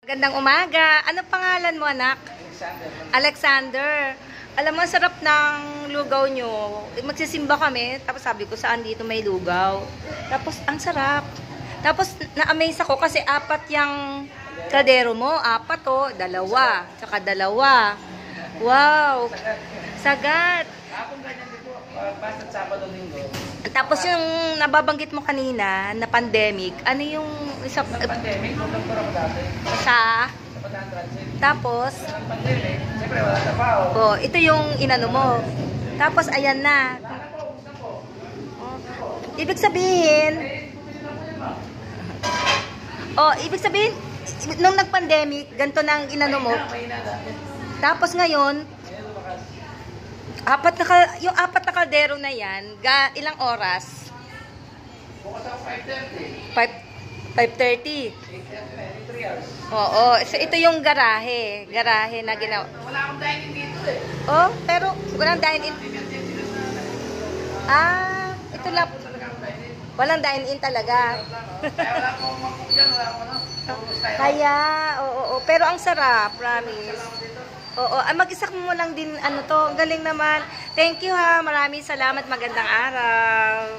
Magandang umaga. Ano pangalan mo, anak? Alexander. Alam mo, sarap ng lugaw nyo. Magsisimba kami, tapos sabi ko, saan dito may lugaw? Tapos, ang sarap. Tapos, na-amaze ako kasi apat yung kaldero mo. Apat o, dalawa. Tsaka dalawa. Wow. Sagat. Basta Sabado Linggo. Tapos yung nababanggit mo kanina na pandemic, ano yung isa Pandemic, doktor ako dati. sa Sa Pagdaan Transit. tapos Sa pandemic, siyempre wala trabaho. oh, ito yung inano mo. Tapos ayan na. Oh, ibig sabihin ibig sabihin nung nag-pandemic, ganito nang inano mo. Tapos ngayon, yung apat na kaldero na yan, ilang oras? Bukas ako 5:30. 5:30. 3 hours. Oo. So, ito yung garahe. Garahe na ginawa. Wala akong dining dito eh. Oh, pero walang dine-in. Ito lang. Walang dine-in talaga. Kaya wala akong makuk dyan, wala akong ano. Kaya, oo. Pero ang sarap, promise. Oo, mag-isak mo lang din ano to. Galing naman. Thank you ha. Maraming salamat. Magandang araw.